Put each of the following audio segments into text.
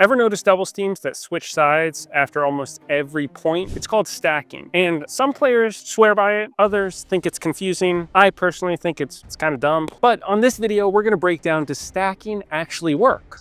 Ever notice doubles teams that switch sides after almost every point? It's called stacking. And some players swear by it, others think it's confusing. I personally think it's kind of dumb. But on this video, we're gonna break down, does stacking actually work?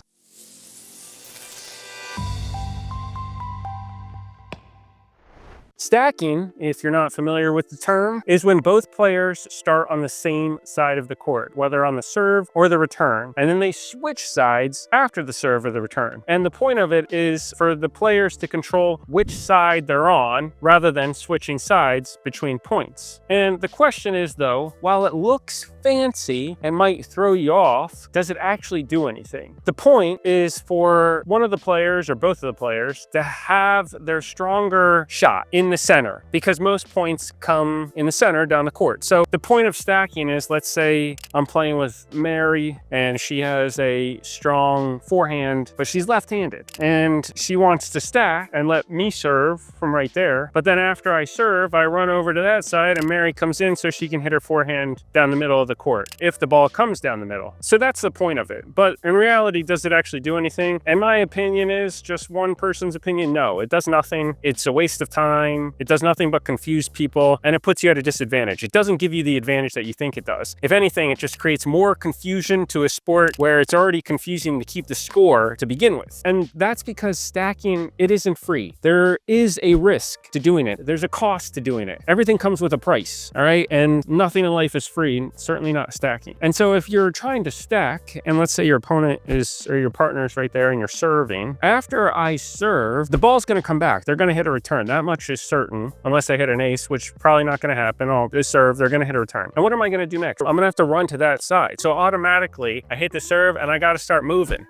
Stacking, if you're not familiar with the term, is when both players start on the same side of the court, whether on the serve or the return, and then they switch sides after the serve or the return. And the point of it is for the players to control which side they're on, rather than switching sides between points. And the question is though, while it looks fancy and might throw you off, does it actually do anything? The point is for one of the players or both of the players to have their stronger shot in the center, because most points come in the center down the court. So the point of stacking is, let's say I'm playing with Mary and she has a strong forehand, but she's left-handed and she wants to stack and let me serve from right there. But then after I serve, I run over to that side and Mary comes in so she can hit her forehand down the middle of the court if the ball comes down the middle. So that's the point of it. But in reality, does it actually do anything? And my opinion is, just one person's opinion, no, it does nothing. It's a waste of time. It does nothing but confuse people, and it puts you at a disadvantage. It doesn't give you the advantage that you think it does. If anything, it just creates more confusion to a sport where it's already confusing to keep the score to begin with. And that's because stacking, it isn't free. There is a risk to doing it. There's a cost to doing it. Everything comes with a price, all right? And nothing in life is free, certainly not stacking. And so if you're trying to stack, and let's say your opponent is, or your partner's right there and you're serving, after I serve, the ball's gonna come back. They're gonna hit a return. That much is certain, unless I hit an ace, which probably not gonna happen. I'll just serve, they're gonna hit a return. And what am I gonna do next? I'm gonna have to run to that side. So automatically, I hit the serve and I gotta start moving.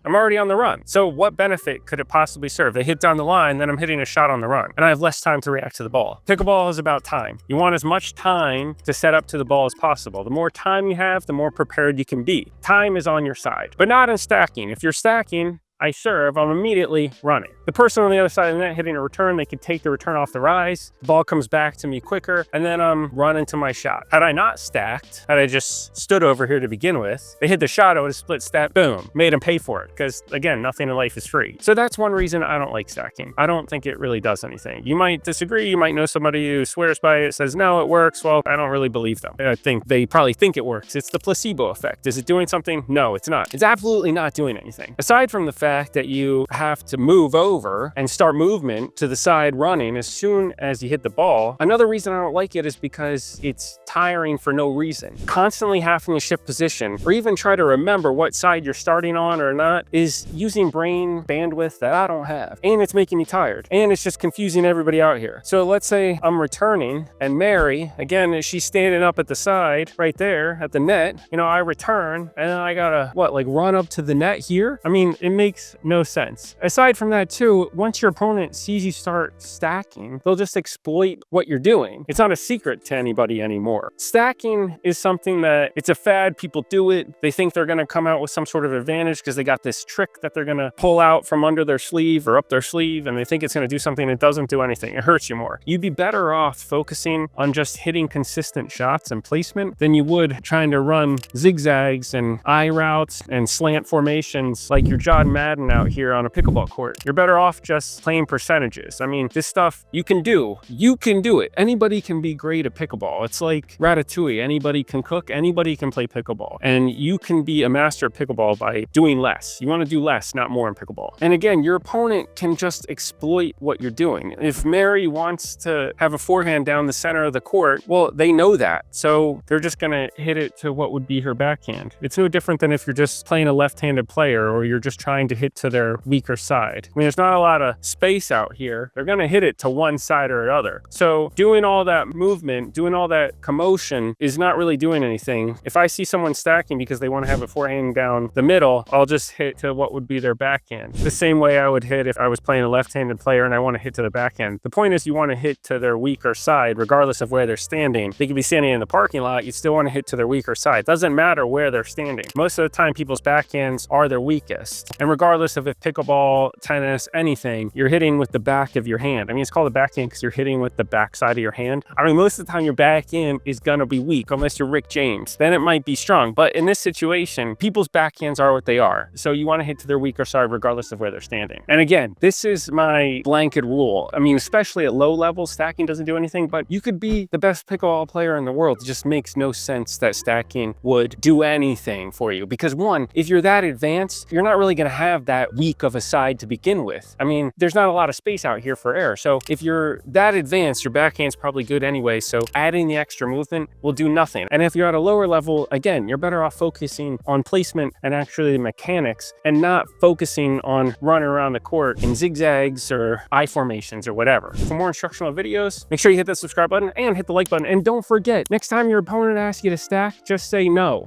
I'm already on the run. So what benefit could it possibly serve? They hit down the line, then I'm hitting a shot on the run, and I have less time to react to the ball. Pickleball is about time. You want as much time to set up to the ball as possible. The more time you have, the more prepared you can be. Time is on your side, but not in stacking. If you're stacking, I serve, I'm immediately running. The person on the other side of the net hitting a return, they could take the return off the rise, the ball comes back to me quicker, and then I'm running to my shot. Had I not stacked, had I just stood over here to begin with, they hit the shot, I would have split stack, boom, made them pay for it. Because again, nothing in life is free. So that's one reason I don't like stacking. I don't think it really does anything. You might disagree, you might know somebody who swears by it, says, no, it works. Well, I don't really believe them. I think they probably think it works. It's the placebo effect. Is it doing something? No, it's not. It's absolutely not doing anything. Aside from the fact that you have to move over and start movement to the side running as soon as you hit the ball. Another reason I don't like it is because it's tiring for no reason. Constantly having to shift position or even try to remember what side you're starting on or not is using brain bandwidth that I don't have. And it's making me tired. And it's just confusing everybody out here. So let's say I'm returning and Mary, again, she's standing up at the side right there at the net. You know, I return and then I gotta, run up to the net here? I mean, it makes no sense. Aside from that too, once your opponent sees you start stacking, they'll just exploit what you're doing. It's not a secret to anybody anymore. Stacking is something that, it's a fad, people do it. They think they're gonna come out with some sort of advantage because they got this trick that they're gonna pull out from under their sleeve or up their sleeve, and they think it's gonna do something. It doesn't do anything. It hurts you more. You'd be better off focusing on just hitting consistent shots and placement than you would trying to run zigzags and I routes and slant formations like you're John Madden out here on a pickleball court. You're better off just playing percentages. I mean, this stuff you can do. You can do it. Anybody can be great at pickleball. It's like Ratatouille. Anybody can cook. Anybody can play pickleball. And you can be a master at pickleball by doing less. You want to do less, not more in pickleball. And again, your opponent can just exploit what you're doing. If Mary wants to have a forehand down the center of the court, well, they know that. So they're just going to hit it to what would be her backhand. It's no different than if you're just playing a left-handed player or you're just trying to hit to their weaker side. I mean, there's not a lot of space out here. They're gonna hit it to one side or the other. So doing all that movement, doing all that commotion is not really doing anything. If I see someone stacking because they want to have a forehand down the middle, I'll just hit to what would be their backhand. The same way I would hit if I was playing a left-handed player and I want to hit to the backhand. The point is you want to hit to their weaker side regardless of where they're standing. They could be standing in the parking lot, you still want to hit to their weaker side. Doesn't matter where they're standing. Most of the time people's backhands are their weakest. And regardless of if pickleball, tennis, anything, you're hitting with the back of your hand. I mean, it's called a backhand because you're hitting with the back side of your hand. I mean, most of the time your backhand is gonna be weak unless you're Rick James. Then it might be strong. But in this situation, people's backhands are what they are. So you wanna hit to their weaker side regardless of where they're standing. And again, this is my blanket rule. I mean, especially at low levels, stacking doesn't do anything, but you could be the best pickleball player in the world. It just makes no sense that stacking would do anything for you. Because one, if you're that advanced, you're not really gonna have that weak of a side to begin with. I mean, there's not a lot of space out here for error. So if you're that advanced, your backhand's probably good anyway. So adding the extra movement will do nothing. And if you're at a lower level, again, you're better off focusing on placement and actually the mechanics and not focusing on running around the court in zigzags or I formations or whatever. For more instructional videos, make sure you hit that subscribe button and hit the like button. And don't forget, next time your opponent asks you to stack, just say no.